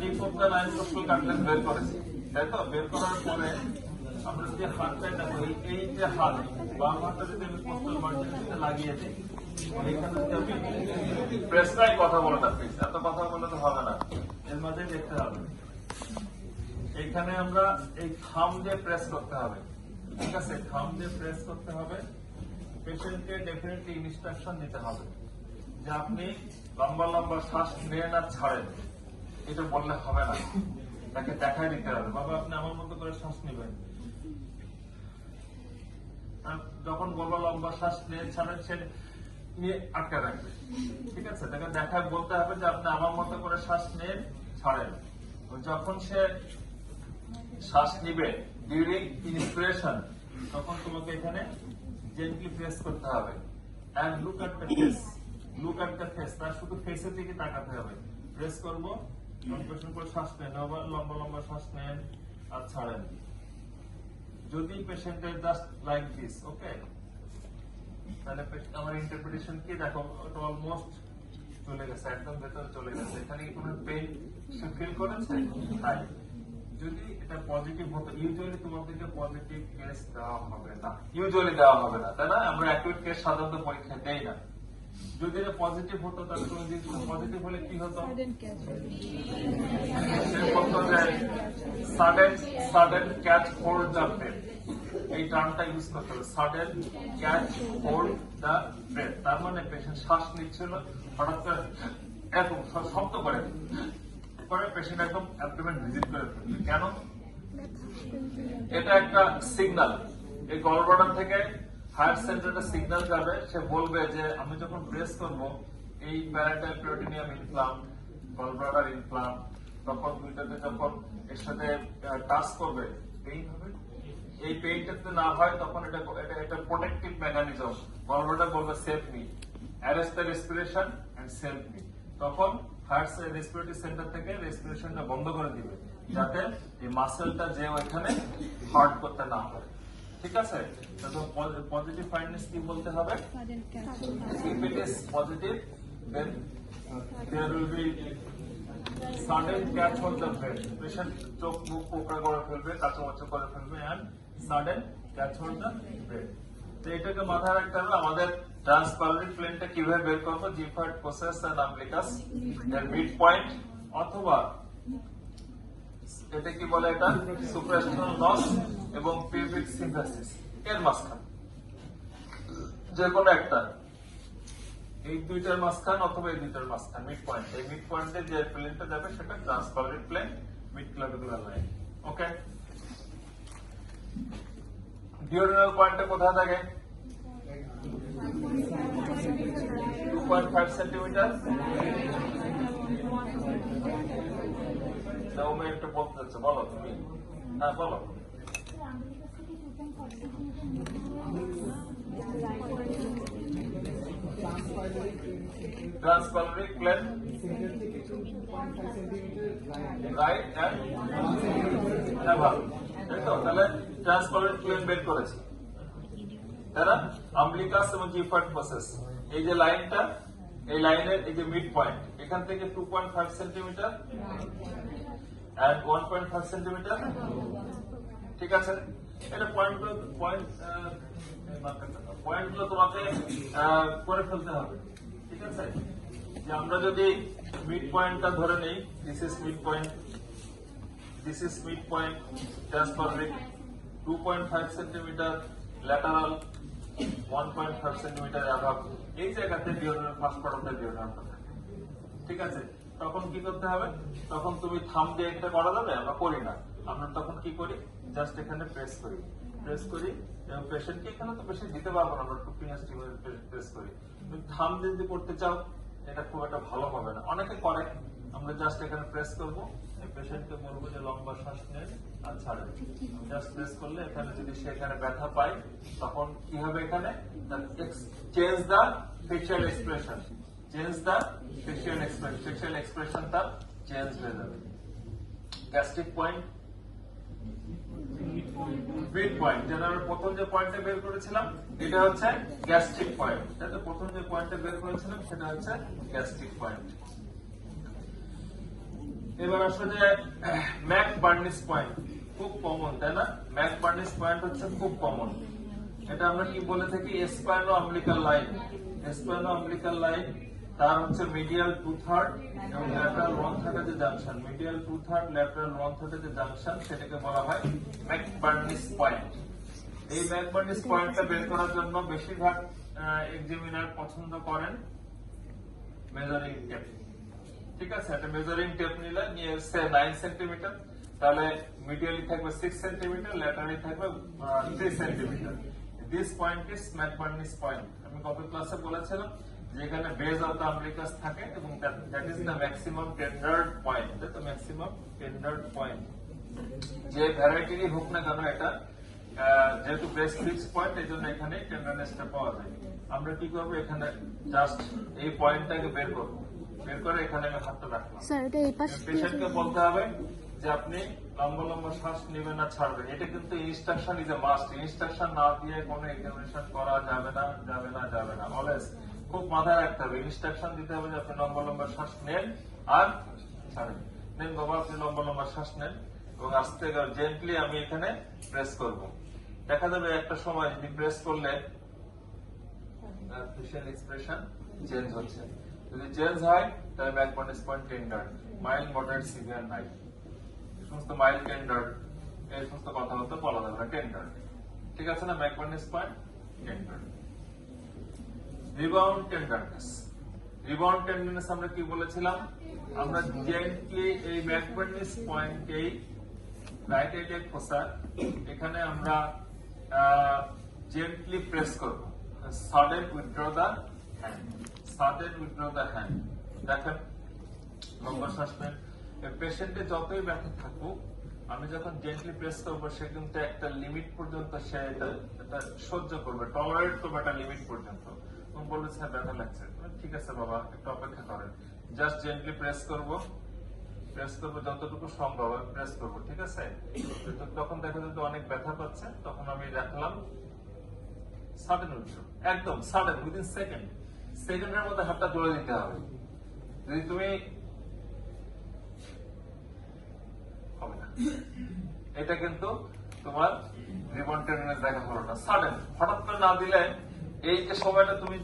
Tip of the লাইনোস্কোপিক cutlet বের করেছি, তাই তো? বের করার পরে আমরা যে হাতটা দেখো, এই যে হাত বাম হাতটা যদি আমি পোস্টাল মার্জিনে লাগিয়ে দিই, এইখানে যদি আমি প্রেসটাই কথা বলে না, প্লিজ এত কথা বলে তো হবে না, এর মাঝে দেখতে হবে। এইখানে আমরা এই থাম দিয়ে প্রেস করতে হবে, ঠিক আছে? থাম দিয়ে প্রেস করতে হবে। পেশেন্টকে ডেফিনেটলি ইনস্ট্রাকশন দিতে হবে যে আপনি লম্বা লম্বা শ্বাস নেন আর ছাড়েন, এটা বললে হবে না, তাকে দেখাই দিতে হবে, বাবা আপনি আমার মতো করে শ্বাস নেবেন। যখন বলবো লম্বা শ্বাস নেন ছাড়েন, সে নিয়ে আটকে রাখবে, ঠিক আছে? তাকে দেখায় বলতে হবে যে আপনি আমার মতো করে শ্বাস নেন ছাড়েন। যখন সে শ্বাস নিবে ডিউরিং ইন্সপিরেশন, তখন তোমাকে এখানে জেন্টলি প্রেস করতে হবে। And look at the face, look at the face, তার শুধু ফেসের দিকে তাকাতে হবে। প্রেস করবো, কনসেন্ট্রেশন করে শ্বাস নেন, আবার লম্বা লম্বা শ্বাস নেন আর ছাড়েন। যদি পেশেন্টের জাস্ট লাইক দিস, ওকে, তাহলে আমার ইন্টারপ্রিটেশন কি দেখো, ওটা অলমোস্ট চলে গেছে, একদম ভেতরে চলে গেছে। এখানে কি কোনো পেইন সে ফিল করেছে? তাই যদি এটা পজিটিভ হতো, ইউজুয়ালি তোমাদেরকে পজিটিভ কেস দেওয়া হবে না, ইউজুয়ালি দেওয়া হবে না, তাই না? আমরা অ্যাকুইট কেস সাধারণত পরীক্ষা দেই না। যদি এটা পজিটিভ হতো, তাহলে তুমি পজিটিভ হলে কি হতো? Sudden catch hold the breath, এই টার্মটা ইউজ করতে হবে, sudden catch hold the breath. তার মানে পেশেন্ট শ্বাস নিচ্ছিল, হঠাৎ করে এরকম শব্দ করে পেশেন্ট একদম অ্যাবডোমেন ভিজিট করে ফেলবে। কেন? এটা একটা সিগন্যাল, এই গলব্লাডার থেকে হায়ার সেন্টারটা সিগন্যাল যাবে, সে বলবে যে আমি যখন প্রেস করব এই প্যারাটাইল পেরিটোনিয়াম ইনফ্লাম, গলব্লাডার ইনফ্লাম, তখন দুইটাতে যখন এর সাথে টাচ করবে পেইন হবে। এই পেইনটা যদি না হয় তখন এটা প্রোটেক্টিভ মেকানিজম, গলব্লাডার বলবে save me, arrest the respiration and save me. তখন হার্ট রেসপিরেটরি সেন্টার থেকে রেসপিরেশনটা বন্ধ করে দিবে, যাতে এই মাসেলটা যে ওইখানে হার্ট করতে না পারে, ঠিক আছে? তো পজিটিভ ফাইন্ডনেস কি বলতে হবে? If it is positive, then there will be sudden catch on the breath. Patient চোখ মুখ পোকড়া করে ফেলবে, কাঁচামাচা করে ফেলবে, and sudden catch on the breath. তো এটাকে মাথায় রাখতে হবে। আমাদের ট্রান্সপালমিক প্লেনটা কিভাবে বের করবো? জিফার্ড প্রসেস এন্ড আম্বিলিকাস এর মিড পয়েন্ট, অথবা এটা কি বলে, এটা সুপ্রাস্টাল নস এবং পিউবিক সিম্পাসিস এর মাঝখান, যে কোনো একটা, এই দুইটার মাঝখান অথবা এই দুইটার মাঝখান, মিড পয়েন্ট। এই মিড পয়েন্টে যে প্লেনটা যাবে সেটা ট্রান্সপালমিক প্লেন, মিড ক্লাভিকুলার লাইন, ওকে? ডিওডিনাল পয়েন্টটা কোথায় থাকে? 2.5 সেন্টিমিটার। একটু বলতে চাচ্ছ, বলো তুমি। হ্যাঁ বলো। ট্রান্সপালমিক প্লেন, রাইট এন্ড অ্যাভাব, তাই তো? তাহলে ট্রান্সপালমিক প্লেন বের করেছে, তাই না? আম্বিলিকাস এবং জিফার্ড প্রসেস, এই যে লাইনটা, এই লাইনের এই যে মিড পয়েন্ট, এখান থেকে 2.5 সেন্টিমিটার and 1.5 সেন্টিমিটার, ঠিক আছে? এটা পয়েন্টগুলো তোমাকে করে ফেলতে হবে, ঠিক আছে? যে আমরা যদি মিড পয়েন্টটা ধরে নেই, this is mid point, this is mid point, transpyloric 2.5 centimetre, lateral 1.5 centimetre above, এই জায়গাতে duodenal first part of the duodenal থাকে, ঠিক আছে? তখন কি করতে হবে? তখন তুমি থাম দিয়ে এটা করা যাবে, আমরা করি না। আমরা তখন কি করি? জাস্ট এখানে প্রেস করি এবং পেশেন্টকে, এখানে তো পেশেন্ট দিতে পারবো না, আমরা 2 ফিঙ্গার প্রেস করি। তুমি থাম দিয়ে যদি করতে চাও, এটা খুব একটা ভালো হবে না, অনেকে করে। আমরা জাস্ট এখানে প্রেস করবো, পেশেন্টকে বলবো যে লম্বা শ্বাস নেন আর ছাড়েন। জাস্ট প্রেস করলে এখানে যদি সে এখানে ব্যথা পায়, তখন কি হবে? এখানে change the facial expression, change the facial expression, facial এক্সপ্রেশনটা চেঞ্জ হয়ে যাবে। গ্যাস্ট্রিক পয়েন্ট, মিড পয়েন্ট, যেটা আমরা প্রথম যে পয়েন্টটা বের করেছিলাম, এটা হচ্ছে গ্যাস্ট্রিক পয়েন্ট। তাহলে প্রথম যে পয়েন্টটা বের করেছিলাম সেটা হচ্ছে গ্যাস্ট্রিক পয়েন্ট। এবার আসলে যে ম্যাক বার্নিস পয়েন্ট খুব কমন, তাই না? ম্যাক বার্নিস পয়েন্ট হচ্ছে খুব কমন। এটা আমরা কি বলে থাকি? স্পাইনো আম্বিলিকাল লাইন। স্পাইনো আম্বিলিকাল লাইন, তার হচ্ছে মিডিয়াল 2/3 এবং ল্যাটারাল 1/3 যে জাংশন, মিডিয়াল 2/3 ল্যাটারাল 1/3 যে জাংশন, সেটাকে বলা হয় ম্যাক বার্নিস পয়েন্ট। এই ম্যাক বার্নিস পয়েন্টটা বের করার জন্য বেশিরভাগ এক্সামিনার পছন্দ করেন মেজারিং টেপ। ঠিক আছে, একটা মেজারিং টেপ নিয়ে 9 সেন্টিমিটার, তাহলে মিডিয়ালি থাকবে 6 সেন্টিমিটার, ল্যাটারালি থাকবে 3 centimetre. This point is McBurney's point. আমি গত ক্লাসে বলেছিলাম যে এখানে বেজ অফ দ্য আম্বিলিকাস থাকে এবং that is the maximum tendered point. তো ম্যাক্সিমাম টেন্ডার্ড পয়েন্ট যে ভ্যারাইটিরই হোক না কেন, এটা যেহেতু বেস ফিক্স পয়েন্ট, এই জন্য এখানে টেন্ডারনেসটা পাওয়া যায়। আমরা কি করবো? এখানে জাস্ট এই পয়েন্টটাকে বের করবো, বের করে এখানে আমি হাতটা রাখলাম। পেশেন্টকে বলতে হবে যে আপনি লম্বা লম্বা শ্বাস নেবেন না ছাড়বেন। এটা কিন্তু instruction is a must. Instruction না দিয়ে কোনো এক্সামিনেশন করা যাবে না, যাবে না, যাবে না। অলওয়েজ খুব মাথায় রাখতে হবে, ইনস্ট্রাকশন দিতে হবে যে আপনি লম্বা লম্বা শ্বাস নেন আর ছাড়েন। নেন বাবা, আপনি লম্বা লম্বা শ্বাস নেন এবং আস্তে জেন্টলি আমি এখানে প্রেস করব। দেখা যাবে একটা সময় যদি প্রেস করলে ফেশিয়াল এক্সপ্রেশন চেঞ্জ হচ্ছে। যদি চেঞ্জ হয় তাহলে ম্যাকবার্নিস পয়েন্ট টেন্ডার্ড, মাইল্ড, মডারেট, সিভিয়ার নাই। সমস্ত মাইল্ড, টেন্ডার্ড, এই সমস্ত কথাবার্তা বলা যাবে না, টেন্ডার্ড। ঠিক আছে না? McBurney's point tendered. Rebound tenderness. Rebound tenderness আমরা কি বলেছিলাম? আমরা জেন্টলি এই ম্যাকবার্নিস পয়েন্টেই রাইট এলিয়াক ফোসা, এখানে আমরা জেন্টলি প্রেস করব। Sudden withdraw the hand, sudden withdraw the hand. দেখেন, লম্বা শ্বাস নেন। পেশেন্টে যতই ব্যথা থাকুক, আমি যখন জেন্টলি প্রেস করবো, সে কিন্তু একটা লিমিট পর্যন্ত সে এটা সহ্য করবে, টলারেট করবে একটা লিমিট পর্যন্ত। তুমি বলবে স্যার ব্যথা লাগছে, ঠিক আছে বাবা একটু অপেক্ষা করেন, জাস্ট জেন্টলি প্রেস করবো, প্রেস করবো যতটুকু সম্ভব আমি প্রেস করবো। ঠিক আছে? তখন দেখা যেত অনেক ব্যথা পাচ্ছে, তখন আমি রাখলাম সাডেন উইথড্র, একদম সাডেন, উইদিন সেকেন্ড, সেকেন্ডের মধ্যে হাতটা তুলে দিতে হবে। যদি তুমি হবে না, এটা কিন্তু তোমার রিবাউন্ড টেন্ডারনেস দেখা হলো না। সাডেন হঠাৎ করে না দিলে, এই যে সময়টা তুমি